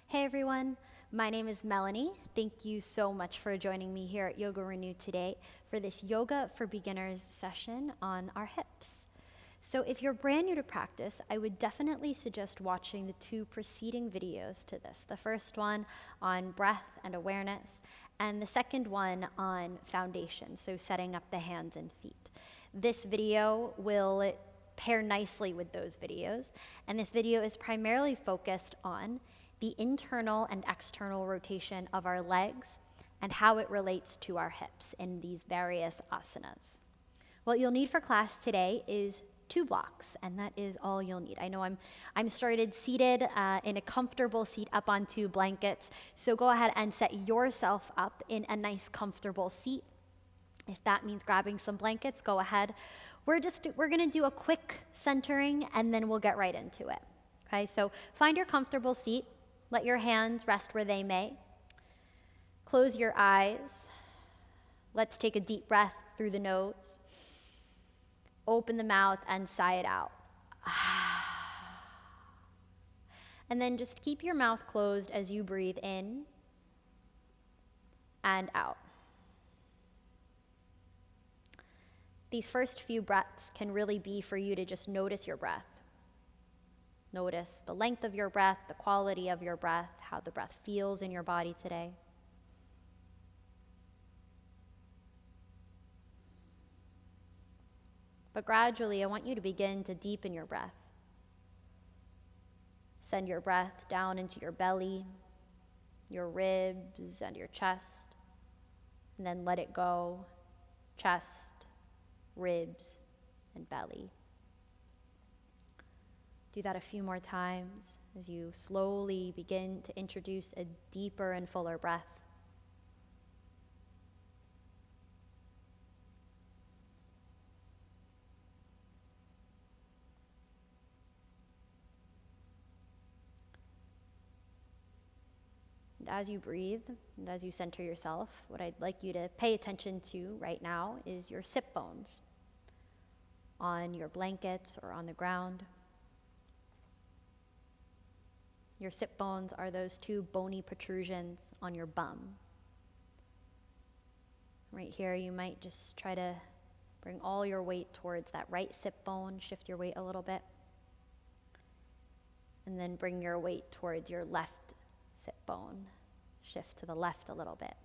Hey everyone, my name is Melanie. Thank you so much for joining me here at YogaRenew today for this Yoga for Beginners session on our hips. So if you're brand new to practice, I would definitely suggest watching the two preceding videos to this. The first one on breath and awareness, and the second one on foundation, so setting up the hands and feet. This video will pair nicely with those videos, and this video is primarily focused on the internal and external rotation of our legs and how it relates to our hips in these various asanas. What you'll need for class today is 2 blocks, and that is all you'll need. I know I'm started seated in a comfortable seat up on 2 blankets, so go ahead and set yourself up in a nice comfortable seat. If that means grabbing some blankets, go ahead. We're gonna do a quick centering and then we'll get right into it. Okay, so find your comfortable seat. Let your hands rest where they may. Close your eyes. Let's take a deep breath through the nose. Open the mouth and sigh it out. And then just keep your mouth closed as you breathe in and out. These first few breaths can really be for you to just notice your breath. Notice the length of your breath, the quality of your breath, how the breath feels in your body today. But gradually, I want you to begin to deepen your breath. Send your breath down into your belly, your ribs, and your chest, and then let it go, chest, ribs, and belly. Do that a few more times as you slowly begin to introduce a deeper and fuller breath. And as you breathe and as you center yourself, what I'd like you to pay attention to right now is your sit bones on your blankets or on the ground. Your sit bones are those 2 bony protrusions on your bum. Right here, you might just try to bring all your weight towards that right sit bone, shift your weight a little bit, and then bring your weight towards your left sit bone, shift to the left a little bit.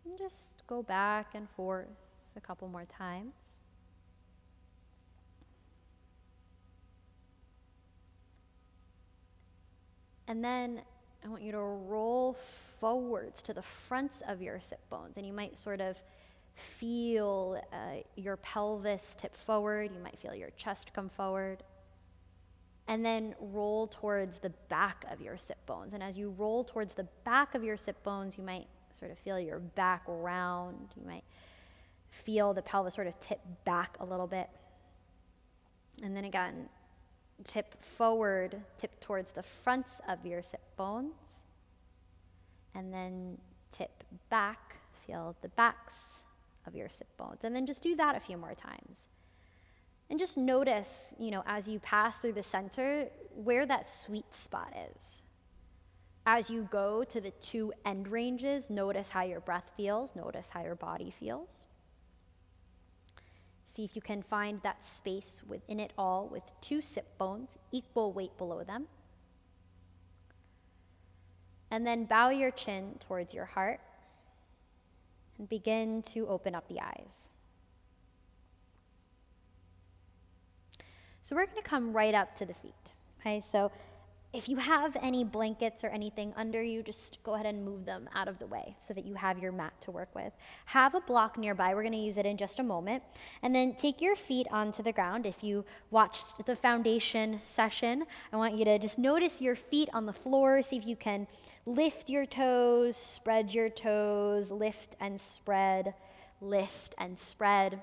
And just go back and forth a couple more times. And then I want you to roll forwards to the fronts of your sit bones. And you might sort of feel your pelvis tip forward. You might feel your chest come forward. And then roll towards the back of your sit bones. And as you roll towards the back of your sit bones, you might sort of feel your back round. You might feel the pelvis sort of tip back a little bit. And then again, tip forward, tip towards the fronts of your sit bones, and then tip back, feel the backs of your sit bones, and then just do that a few more times. And just notice, as you pass through the center, where that sweet spot is. As you go to the 2 end ranges, notice how your breath feels, notice how your body feels. See if you can find that space within it all with 2 sit bones, equal weight below them. And then bow your chin towards your heart and begin to open up the eyes. So we're going to come right up to the feet. Okay, so if you have any blankets or anything under you, just go ahead and move them out of the way so that you have your mat to work with. Have a block nearby. We're going to use it in just a moment. And then take your feet onto the ground. If you watched the foundation session, I want you to just notice your feet on the floor. See if you can lift your toes, spread your toes, lift and spread, lift and spread.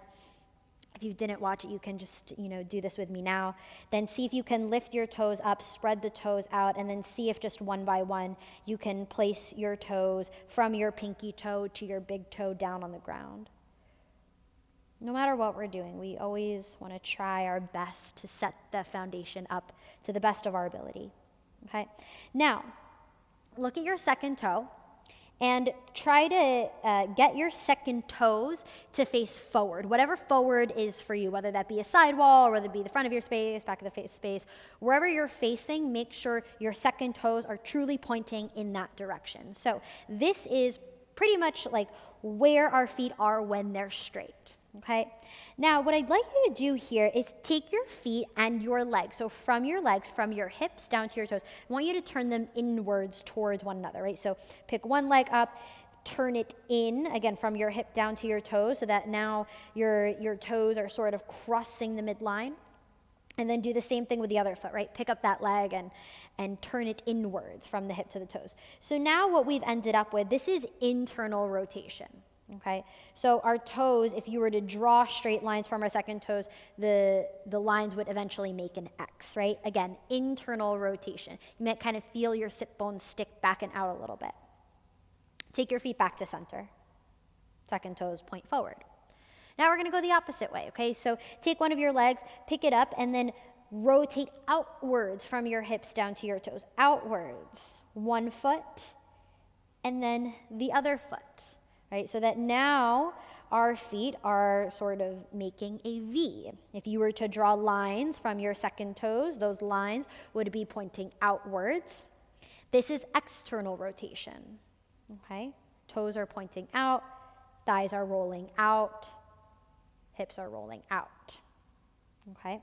If you didn't watch it, you can just, do this with me now. Then see if you can lift your toes up, spread the toes out, and then see if just one by one you can place your toes from your pinky toe to your big toe down on the ground. No matter what we're doing, we always want to try our best to set the foundation up to the best of our ability. Okay? Now, look at your second toe and try to get your second toes to face forward. Whatever forward is for you, whether that be a sidewall or whether it be the front of your space, back of the face space, wherever you're facing, make sure your second toes are truly pointing in that direction. So this is pretty much like where our feet are when they're straight. Okay, now what I'd like you to do here is take your feet and your legs. So from your legs, from your hips down to your toes, I want you to turn them inwards towards one another, right? So pick one leg up, turn it in, again, from your hip down to your toes, so that now your toes are sort of crossing the midline. And then do the same thing with the other foot, right? Pick up that leg and turn it inwards from the hip to the toes. So now what we've ended up with, this is internal rotation. Okay, so our toes, if you were to draw straight lines from our second toes, the lines would eventually make an X, right? Again, internal rotation. You might kind of feel your sit bones stick back and out a little bit. Take your feet back to center. Second toes point forward. Now we're going to go the opposite way, okay? So take one of your legs, pick it up, and then rotate outwards from your hips down to your toes. Outwards. One foot, and then the other foot. Right, so that now our feet are sort of making a V. If you were to draw lines from your second toes, those lines would be pointing outwards. This is external rotation. Okay, toes are pointing out, thighs are rolling out, hips are rolling out. Okay,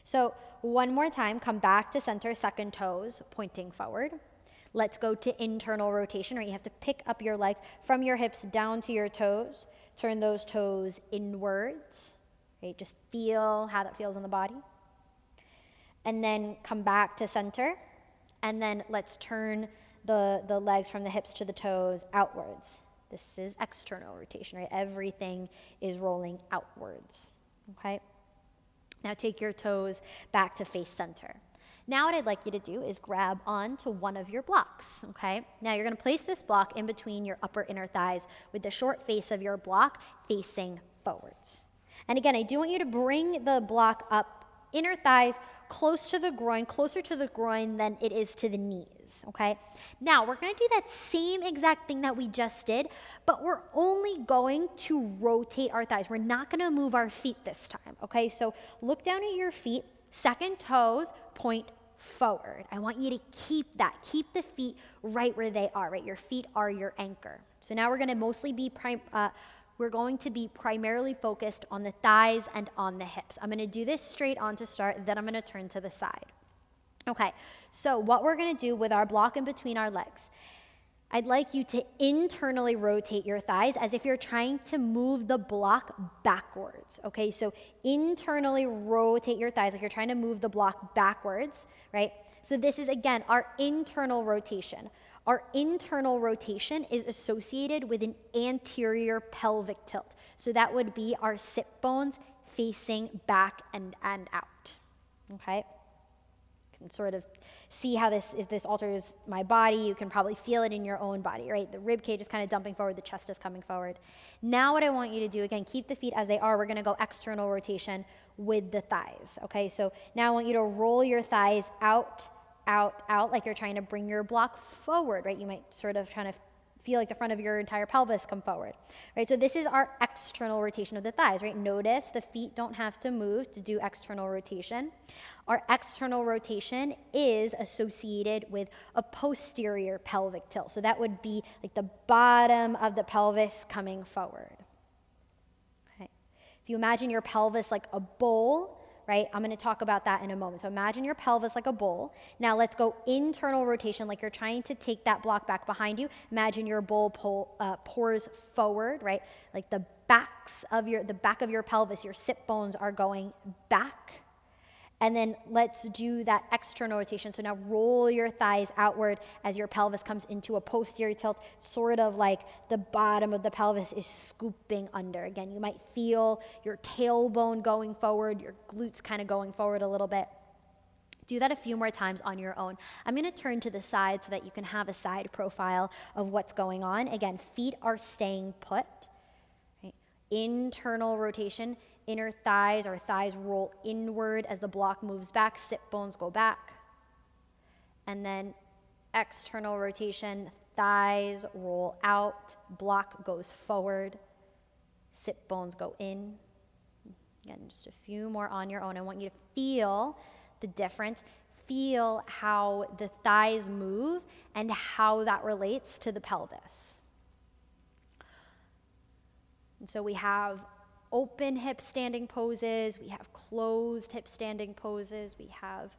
so one more time, come back to center, second toes pointing forward. Let's go to internal rotation, right? You have to pick up your legs from your hips down to your toes. Turn those toes inwards, right? Just feel how that feels in the body. And then come back to center. And then let's turn the legs from the hips to the toes outwards. This is external rotation, right? Everything is rolling outwards, okay? Now take your toes back to face center. Now what I'd like you to do is grab onto one of your blocks, okay? Now you're going to place this block in between your upper inner thighs with the short face of your block facing forwards. And again, I do want you to bring the block up, inner thighs close to the groin, closer to the groin than it is to the knees, okay? Now we're going to do that same exact thing that we just did, but we're only going to rotate our thighs. We're not going to move our feet this time, okay? So look down at your feet, second toes point forward. I want you to keep the feet right where they are, right? Your feet are your anchor. So now we're going to mostly be primarily focused on the thighs and on the hips. I'm going to do this straight on to start, then I'm going to turn to the side. Okay, so what we're going to do with our block in between our legs, I'd like you to internally rotate your thighs as if you're trying to move the block backwards, okay? So internally rotate your thighs like you're trying to move the block backwards, right? So this is, again, our internal rotation. Our internal rotation is associated with an anterior pelvic tilt. So that would be our sit bones facing back and out, okay? You can sort of see how this alters my body. You can probably feel it in your own body, right? The rib cage is kind of dumping forward, the chest is coming forward. Now what I want you to do, again, keep the feet as they are. We're going to go external rotation with the thighs, okay? So now I want you to roll your thighs out, like you're trying to bring your block forward, right? You might sort of kind of feel like the front of your entire pelvis come forward, right? So this is our external rotation of the thighs, right? Notice the feet don't have to move to do external rotation. Our external rotation is associated with a posterior pelvic tilt. So that would be like the bottom of the pelvis coming forward. Okay. If you imagine your pelvis like a bowl, right? I'm going to talk about that in a moment. So imagine your pelvis like a bowl. Now let's go internal rotation, like you're trying to take that block back behind you. Imagine your bowl pours forward, right? Like the back of your pelvis, your sit bones are going back. And then let's do that external rotation. So now roll your thighs outward as your pelvis comes into a posterior tilt, sort of like the bottom of the pelvis is scooping under. Again, you might feel your tailbone going forward, your glutes kind of going forward a little bit. Do that a few more times on your own. I'm going to turn to the side so that you can have a side profile of what's going on. Again, feet are staying put. Right? Internal rotation. Inner thighs or thighs roll inward as the block moves back, sit bones go back. And then external rotation, thighs roll out, block goes forward, sit bones go in. Again, just a few more on your own. I want you to feel the difference. Feel how the thighs move and how that relates to the pelvis. And so we have open hip standing poses, we have closed hip standing poses, we have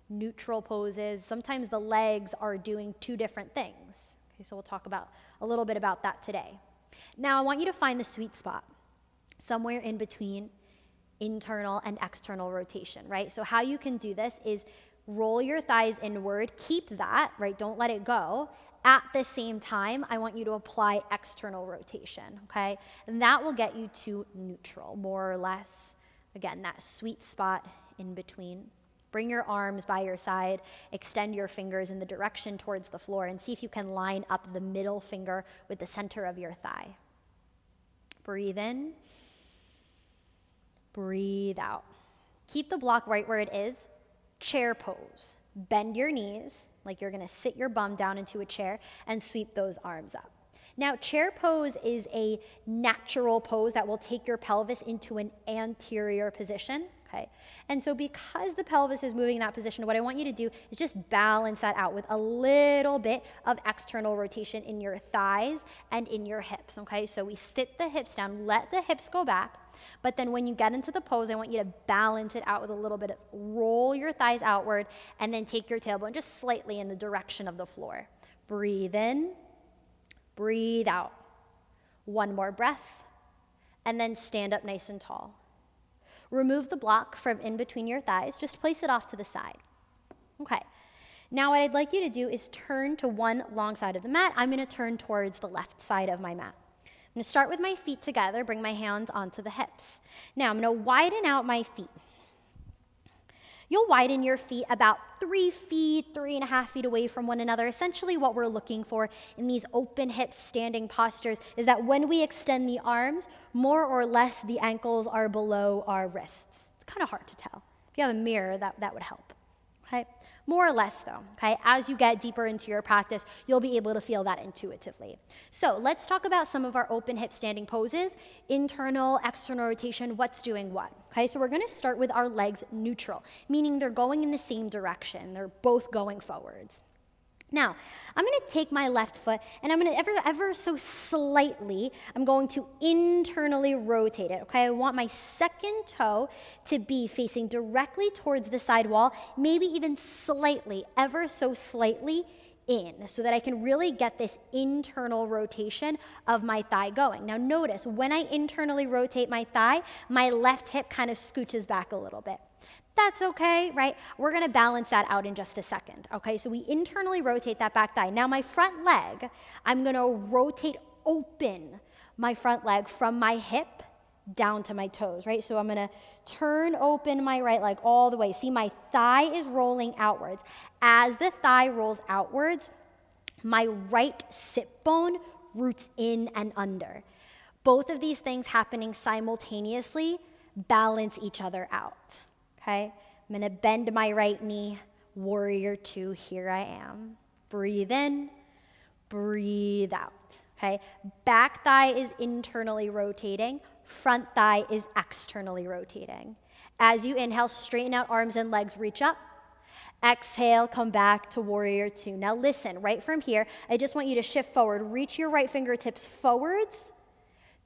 neutral poses. Sometimes the legs are doing two different things. Okay, so we'll talk about a little bit about that today. Now I want you to find the sweet spot, somewhere in between internal and external rotation, right? So how you can do this is roll your thighs inward, keep that, right? Don't let it go. At the same time, I want you to apply external rotation, okay? And that will get you to neutral, more or less. Again, that sweet spot in between. Bring your arms by your side, extend your fingers in the direction towards the floor, and see if you can line up the middle finger with the center of your thigh. Breathe in. Breathe out. Keep the block right where it is. Chair pose. Bend your knees like you're going to sit your bum down into a chair and sweep those arms up. Now, chair pose is a natural pose that will take your pelvis into an anterior position, okay? And so because the pelvis is moving in that position, what I want you to do is just balance that out with a little bit of external rotation in your thighs and in your hips, okay? So we sit the hips down, let the hips go back, but then when you get into the pose, I want you to balance it out with a little bit of roll your thighs outward and then take your tailbone just slightly in the direction of the floor. Breathe in, breathe out. One more breath, and then stand up nice and tall. Remove the block from in between your thighs. Just place it off to the side. Okay. Now what I'd like you to do is turn to one long side of the mat. I'm going to turn towards the left side of my mat. I'm going to start with my feet together, bring my hands onto the hips. Now I'm going to widen out my feet. You'll widen your feet about 3 feet, 3.5 feet away from one another. Essentially what we're looking for in these open hip standing postures is that when we extend the arms, more or less the ankles are below our wrists. It's kind of hard to tell. If you have a mirror, that would help, okay? More or less though, okay? As you get deeper into your practice, you'll be able to feel that intuitively. So let's talk about some of our open hip standing poses. Internal, external rotation, what's doing what? Okay, so we're gonna start with our legs neutral, meaning they're going in the same direction. They're both going forwards. Now, I'm going to take my left foot and I'm going to ever so slightly, I'm going to internally rotate it, okay? I want my second toe to be facing directly towards the side wall, maybe even slightly, ever so slightly in, so that I can really get this internal rotation of my thigh going. Now notice, when I internally rotate my thigh, my left hip kind of scooches back a little bit. That's okay, right? We're gonna balance that out in just a second, okay? So we internally rotate that back thigh. Now my front leg, I'm gonna rotate open my front leg from my hip down to my toes, right? So I'm gonna turn open my right leg all the way. See, my thigh is rolling outwards. As the thigh rolls outwards, my right sit bone roots in and under. Both of these things happening simultaneously balance each other out. Okay, I'm gonna bend my right knee, warrior two, here I am. Breathe in, breathe out, okay? Back thigh is internally rotating, front thigh is externally rotating. As you inhale, straighten out arms and legs, reach up. Exhale, come back to warrior two. Now listen, right from here, I just want you to shift forward, reach your right fingertips forwards.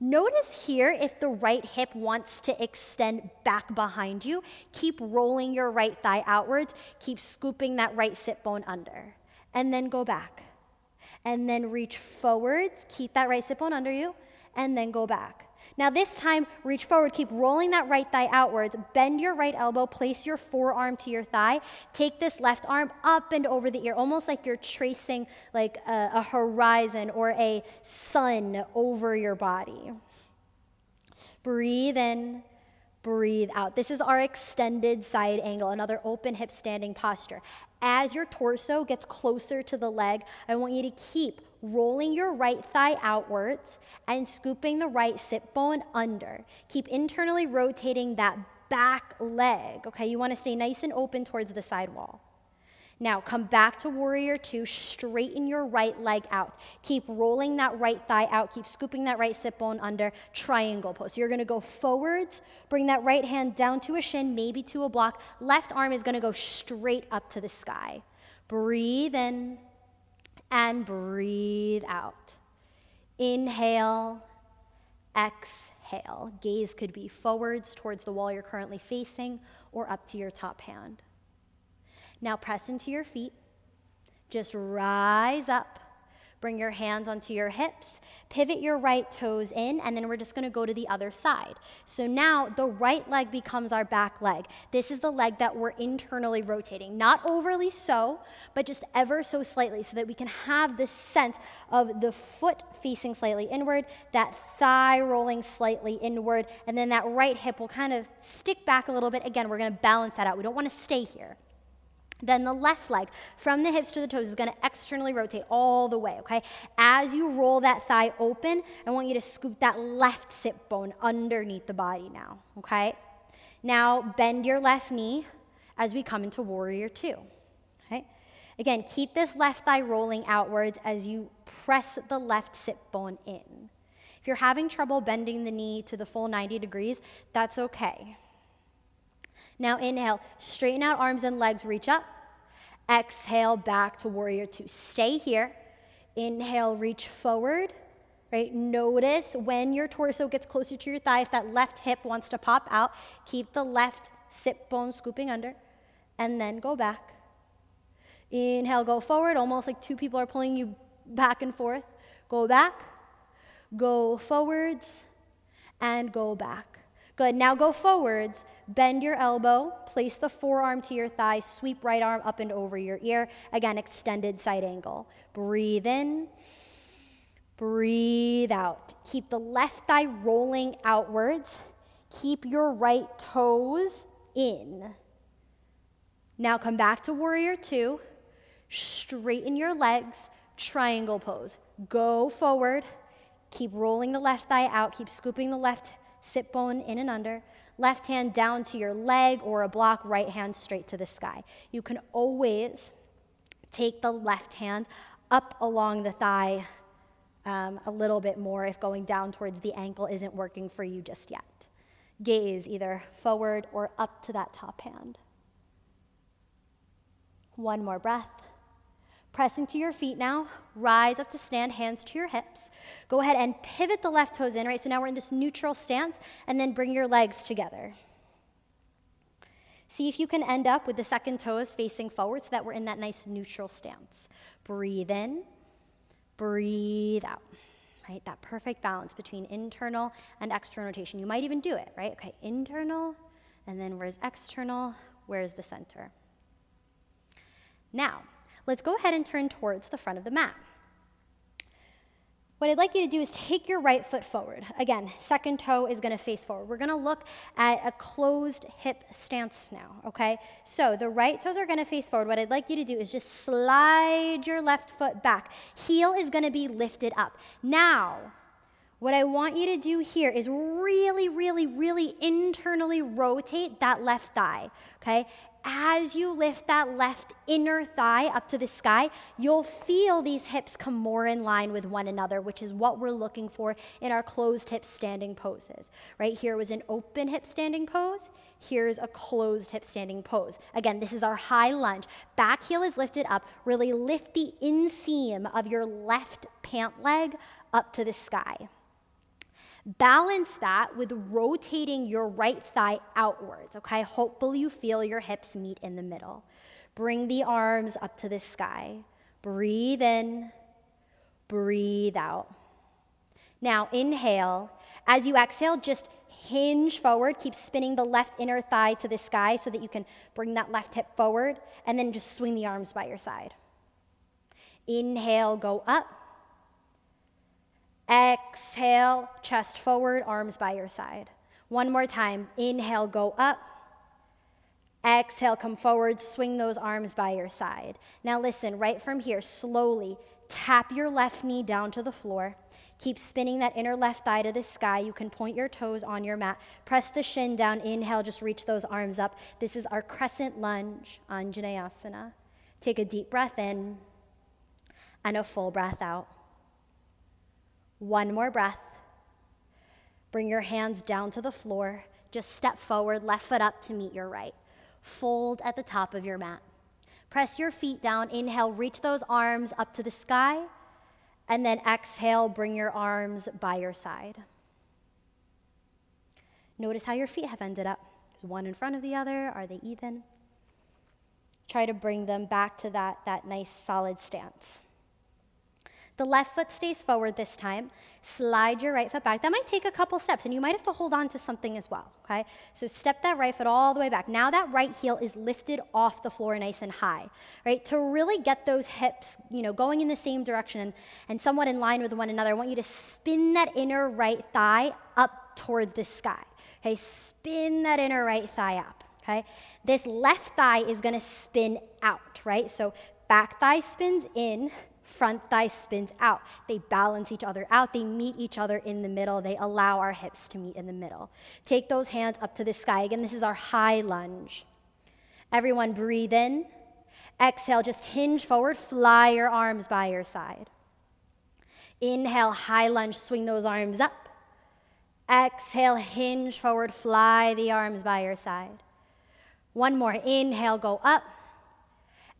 Notice here if the right hip wants to extend back behind you, keep rolling your right thigh outwards, keep scooping that right sit bone under, and then go back. And then reach forwards, keep that right sit bone under you, and then go back. Now this time, reach forward, keep rolling that right thigh outwards, bend your right elbow, place your forearm to your thigh, take this left arm up and over the ear, almost like you're tracing like a horizon or a sun over your body. Breathe in, breathe out. This is our extended side angle, another open hip standing posture. As your torso gets closer to the leg, I want you to keep rolling your right thigh outwards and scooping the right sit bone under. Keep internally rotating that back leg, okay? You want to stay nice and open towards the side wall. Now come back to warrior two, straighten your right leg out. Keep rolling that right thigh out, keep scooping that right sit bone under, triangle pose. So you're gonna go forwards, bring that right hand down to a shin, maybe to a block. Left arm is gonna go straight up to the sky. Breathe in and breathe out. Inhale, exhale. Gaze could be forwards towards the wall you're currently facing or up to your top hand. Now press into your feet. Just rise up. Bring your hands onto your hips. Pivot your right toes in, and then we're just going to go to the other side. So now the right leg becomes our back leg. This is the leg that we're internally rotating. Not overly so, but just ever so slightly so that we can have this sense of the foot facing slightly inward, that thigh rolling slightly inward, and then that right hip will kind of stick back a little bit. Again, we're going to balance that out. We don't want to stay here. Then the left leg, from the hips to the toes, is going to externally rotate all the way, okay? As you roll that thigh open, I want you to scoop that left sit bone underneath the body now, okay? Now bend your left knee as we come into warrior two, okay? Again, keep this left thigh rolling outwards as you press the left sit bone in. If you're having trouble bending the knee to the full 90 degrees, that's okay. Now inhale, straighten out arms and legs, reach up. Exhale, back to warrior two. Stay here. Inhale, reach forward, right? Notice when your torso gets closer to your thigh, if that left hip wants to pop out, keep the left sit bone scooping under, and then go back. Inhale, go forward, almost like two people are pulling you back and forth. Go back, go forwards, and go back. Good, now go forwards, bend your elbow, place the forearm to your thigh, sweep right arm up and over your ear. Again, extended side angle. Breathe in, breathe out. Keep the left thigh rolling outwards. Keep your right toes in. Now come back to warrior two, straighten your legs, triangle pose. Go forward, keep rolling the left thigh out, keep scooping the left sit bone in and under, left hand down to your leg or a block, right hand straight to the sky. You can always take the left hand up along the thigh a little bit more if going down towards the ankle isn't working for you just yet. Gaze either forward or up to that top hand. One more breath. Press into your feet now. Rise up to stand, hands to your hips. Go ahead and pivot the left toes in, right? So now we're in this neutral stance, and then bring your legs together. See if you can end up with the second toes facing forward so that we're in that nice neutral stance. Breathe in, breathe out, right? That perfect balance between internal and external rotation. You might even do it, right? Okay, internal, and then where's external? Where's the center? Now, let's go ahead and turn towards the front of the mat. What I'd like you to do is take your right foot forward. Again, second toe is going to face forward. We're going to look at a closed hip stance now, okay? So the right toes are going to face forward. What I'd like you to do is just slide your left foot back. Heel is going to be lifted up. Now, what I want you to do here is really, really, really internally rotate that left thigh, okay? As you lift that left inner thigh up to the sky, you'll feel these hips come more in line with one another, which is what we're looking for in our closed hip standing poses. Right here was an open hip standing pose. Here's a closed hip standing pose. Again, this is our high lunge. Back heel is lifted up. Really lift the inseam of your left pant leg up to the sky. Balance that with rotating your right thigh outwards, okay? Hopefully you feel your hips meet in the middle. Bring the arms up to the sky. Breathe in, breathe out. Now inhale. As you exhale, just hinge forward. Keep spinning the left inner thigh to the sky so that you can bring that left hip forward, and then just swing the arms by your side. Inhale, go up. Exhale, chest forward, arms by your side. One more time. Inhale, go up. Exhale, come forward, swing those arms by your side. Now listen, right from here, slowly tap your left knee down to the floor. Keep spinning that inner left thigh to the sky. You can point your toes on your mat. Press the shin down. Inhale, just reach those arms up. This is our crescent lunge, Anjaneyasana. Take a deep breath in and a full breath out. One more breath. Bring your hands down to the floor. Just step forward, left foot up to meet your right. Fold at the top of your mat. Press your feet down. Inhale, reach those arms up to the sky. And then exhale, bring your arms by your side. Notice how your feet have ended up. Is one in front of the other? Are they even? Try to bring them back to that nice solid stance. The left foot stays forward this time. Slide your right foot back. That might take a couple steps, and you might have to hold on to something as well, okay? So step that right foot all the way back. Now that right heel is lifted off the floor nice and high, right? To really get those hips, going in the same direction and somewhat in line with one another, I want you to spin that inner right thigh up toward the sky, okay? Spin that inner right thigh up, okay? This left thigh is gonna spin out, right? So back thigh spins in, front thigh spins out. They balance each other out. They meet each other in the middle. They allow our hips to meet in the middle. Take those hands up to the sky. Again, this is our high lunge. Everyone breathe in. Exhale, just hinge forward. Fly your arms by your side. Inhale, high lunge. Swing those arms up. Exhale, hinge forward. Fly the arms by your side. One more. Inhale, go up.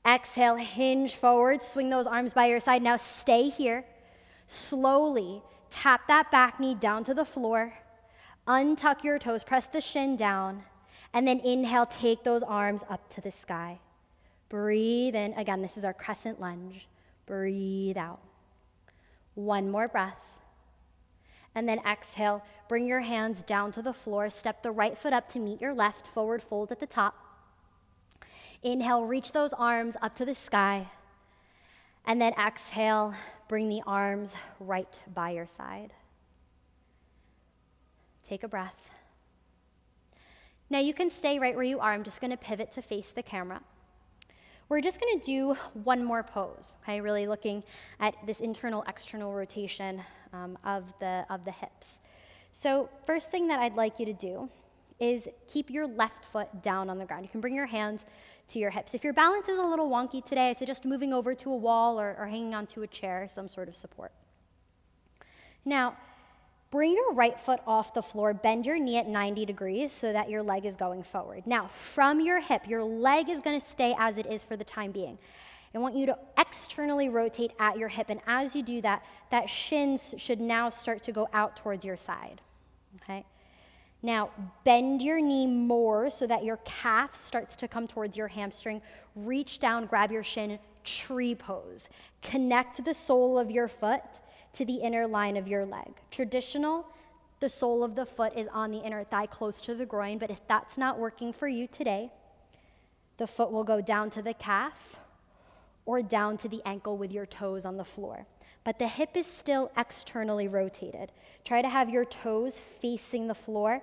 Exhale, hinge forward, swing those arms by your side. Now stay here. Slowly tap that back knee down to the floor. Untuck your toes, press the shin down. And then inhale, take those arms up to the sky. Breathe in. Again, this is our crescent lunge. Breathe out. One more breath. And then exhale, bring your hands down to the floor. Step the right foot up to meet your left. Forward fold at the top. Inhale, reach those arms up to the sky. And then exhale, bring the arms right by your side. Take a breath. Now you can stay right where you are. I'm just going to pivot to face the camera. We're just going to do one more pose, okay? Really looking at this internal-external rotation of the hips. So first thing that I'd like you to do is keep your left foot down on the ground. You can bring your hands to your hips. If your balance is a little wonky today, I suggest moving over to a wall or hanging onto a chair, some sort of support. Now, bring your right foot off the floor, bend your knee at 90 degrees so that your leg is going forward. Now, from your hip, your leg is gonna stay as it is for the time being. I want you to externally rotate at your hip, and as you do that, that shin should now start to go out towards your side, okay? Now, bend your knee more so that your calf starts to come towards your hamstring. Reach down, grab your shin, tree pose. Connect the sole of your foot to the inner line of your leg. Traditional, the sole of the foot is on the inner thigh close to the groin, but if that's not working for you today, the foot will go down to the calf or down to the ankle with your toes on the floor. But the hip is still externally rotated. Try to have your toes facing the floor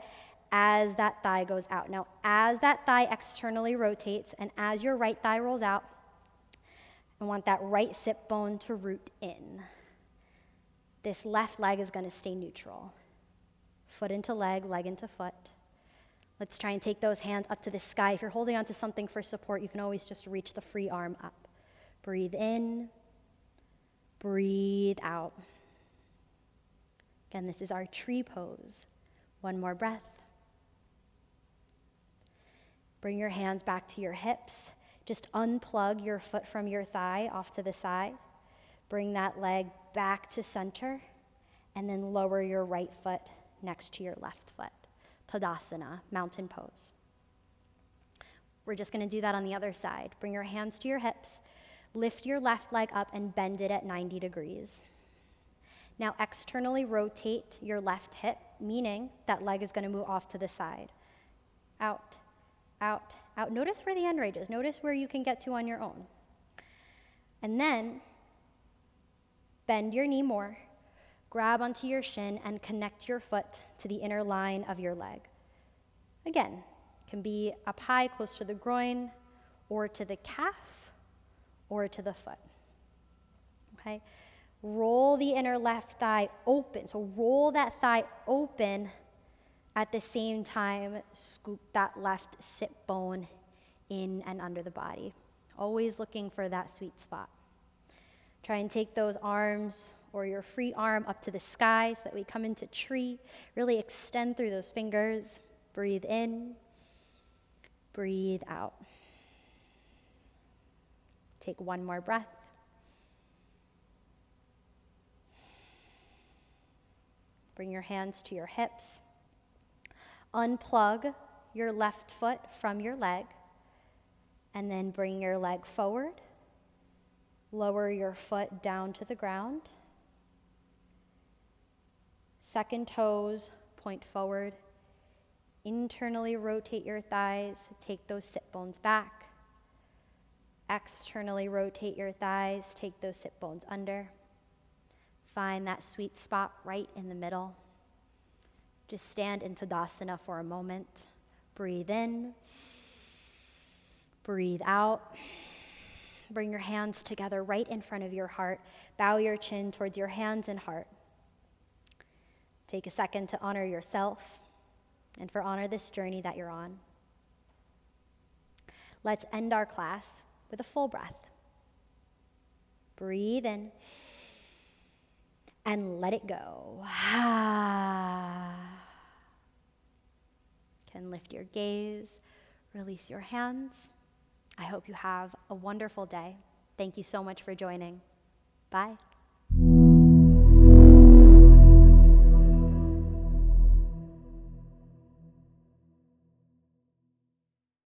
as that thigh goes out. Now, as that thigh externally rotates and as your right thigh rolls out, I want that right sit bone to root in. This left leg is going to stay neutral. Foot into leg, leg into foot. Let's try and take those hands up to the sky. If you're holding onto something for support, you can always just reach the free arm up. Breathe in. Breathe out. Again, this is our tree pose. One more breath. Bring your hands back to your hips. Just unplug your foot from your thigh off to the side. Bring that leg back to center, and then lower your right foot next to your left foot. Tadasana, mountain pose. We're just going to do that on the other side. Bring your hands to your hips. Lift your left leg up and bend it at 90 degrees. Now externally rotate your left hip, meaning that leg is going to move off to the side. Out, out, out. Notice where the end range is. Notice where you can get to on your own. And then bend your knee more, grab onto your shin, and connect your foot to the inner line of your leg. Again, can be up high, close to the groin, or to the calf, or to the foot, okay? Roll the inner left thigh open. So roll that thigh open at the same time, scoop that left sit bone in and under the body. always looking for that sweet spot. Try and take those arms or your free arm up to the sky so that we come into tree. Really extend through those fingers. Breathe in, breathe out. Take one more breath. Bring your hands to your hips. Unplug your left foot from your leg, and then bring your leg forward. Lower your foot down to the ground. Second toes point forward. Internally rotate your thighs. Take those sit bones back. Externally rotate your thighs. Take those sit bones under. Find that sweet spot right in the middle. Just stand in Tadasana for a moment. Breathe in. Breathe out. Bring your hands together right in front of your heart. Bow your chin towards your hands and heart. Take a second to honor yourself and for honor this journey that you're on. Let's end our class with a full breath. Breathe in and let it go. Can lift your gaze, release your hands. I hope you have a wonderful day. Thank you so much for joining. Bye.